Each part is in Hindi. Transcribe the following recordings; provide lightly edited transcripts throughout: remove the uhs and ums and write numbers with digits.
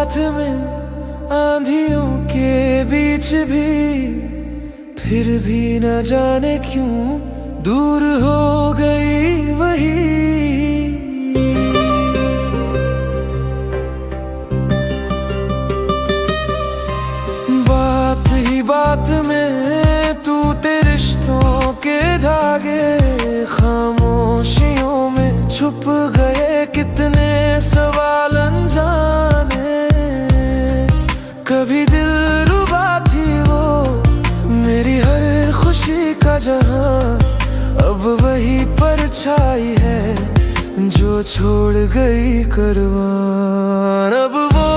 साथ में आंधियों के बीच भी, फिर भी न जाने क्यों दूर हो गई वही। बात ही बात में तू तेरे रिश्तों के धागे, खामोशियों में छुप गए कितने सवाल अनजाने। कभी दिल रुबा थी वो मेरी हर खुशी का जहां, अब वही परछाई है जो छोड़ गई करवान। अब वो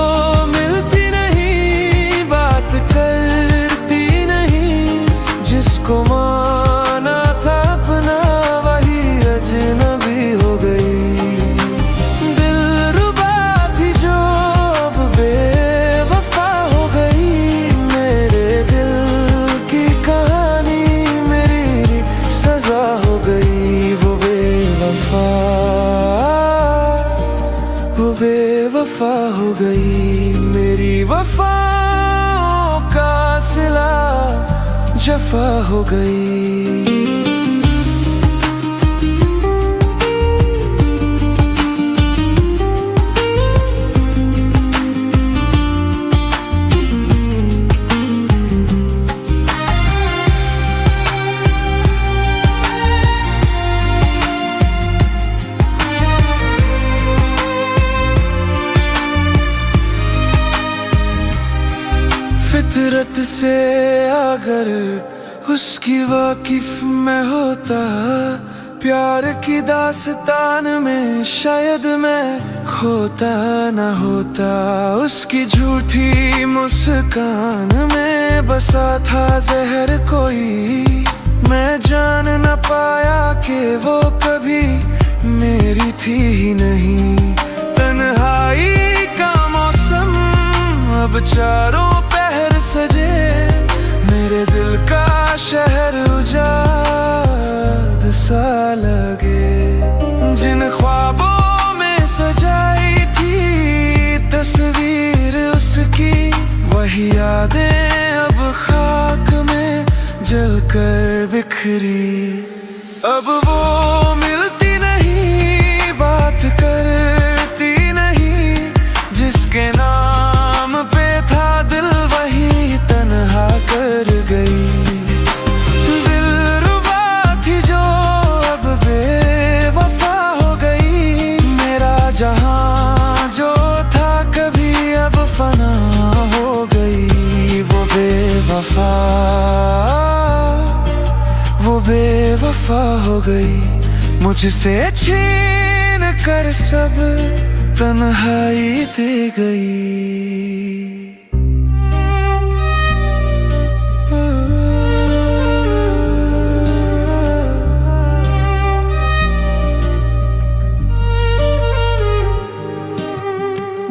मिलती नहीं, बात करती नहीं, जिसको माना था अपना वही अजनबी हो गई। दिल रुबा थी जो अब बेवफा हो गई, मेरे दिल की कहानी मेरी सजा हो गई। वो बेवफा हो गई, मेरी वफाओं का सिला जफा हो गई। फितरत से अगर उसकी वाकिफ मैं होता, प्यार की दास्तान में शायद मैं खोता न होता। उसकी झूठी मुस्कान में बसा था जहर कोई, मैं जान न पाया कि वो कभी मेरी थी ही नहीं। तन्हाई का मौसम अब चारों पहर सजे, मेरे दिल का शहर उजाड़ सा लगे। जिन ख्वाबों में सजाई थी तस्वीर उसकी, वही यादें अब खाक में जलकर बिखरी। अब वो मिलती नहीं, बात करती नहीं, जिसके नाम पे था दिल वही तन्हा कर गई। दिल रुबा थी जो अब बेवफा हो गई, मेरा जहां जो था कभी अब फना हो गई। वो बेवफा हो गई, मुझसे छीन कर सब तन्हाई दे गई।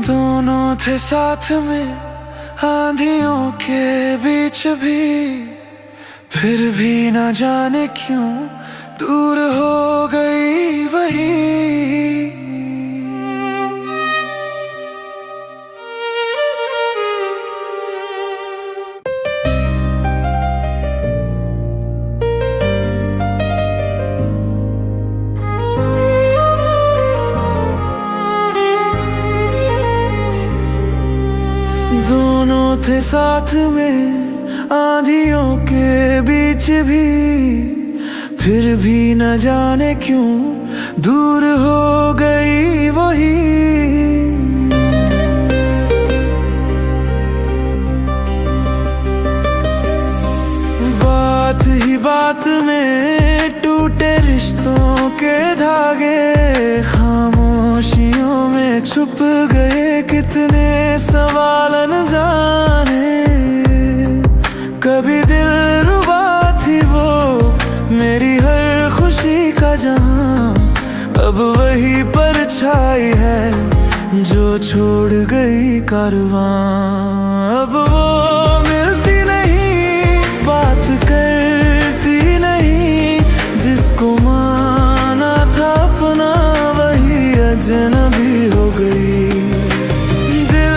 दोनों थे साथ में आंधियों के बीच भी, फिर भी न जाने क्यों दूर हो गई वही। दोनों थे साथ में आंधियों के बीच भी, फिर भी न जाने क्यों दूर हो गई वही। बात ही बात में टूटे रिश्तों के धागे, खामोशियों में छुप गए कितने सवाल अनजाने। कभी दिल रुबा थी वो मेरी हर खुशी का जहां, अब वही परछाई है जो छोड़ गई कारवां। अब वो मिलती नहीं, बात करती नहीं, जिसको माना था अपना वही अजनबी हो गई। दिल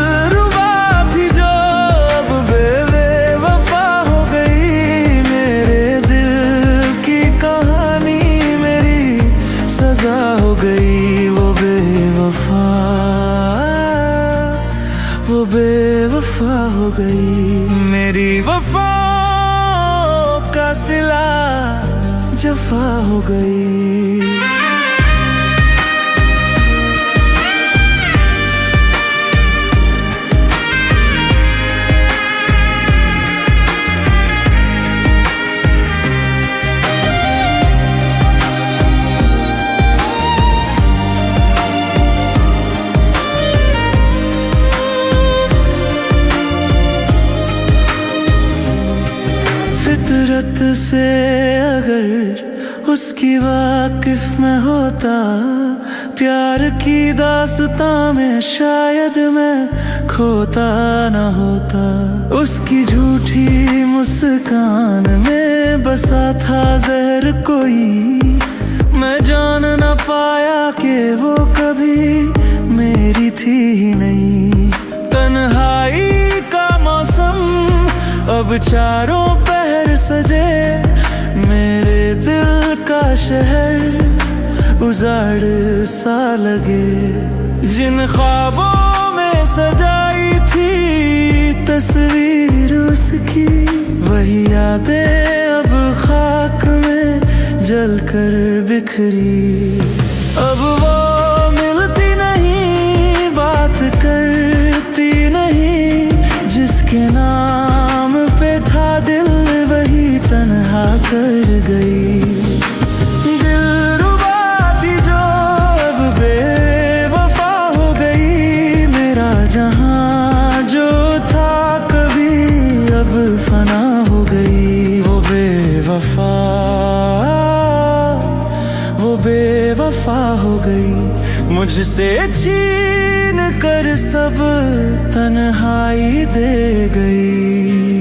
वो बेवफा हो गई। मेरी वफा का सिला जफा हो गई। फितरत से अगर उसकी वाकिफ में होता, प्यार की दास्तां में शायद मैं खोता न होता। उसकी झूठी मुस्कान में बसा था जहर कोई, मैं जान न पाया कि वो कभी मेरी थी ही नहीं। तन्हाई का मौसम अब चारों पहर सजे, मेरे दिल का शहर उजाड़ सा लगे। जिन ख्वाबों में सजाई थी तस्वीर उसकी, वही यादें अब खाक में जलकर बिखरी। अब वो मिलती नहीं, बात करती नहीं, जिसके नाम पे था दिल वही तन्हा कर गई। दिलरुबा थी जो अब बेवफा हो गई, मेरा जहां जो था कभी अब फना हो गई। वो बेवफा हो गई, मुझसे छीन कर सब तन्हाई दे गई।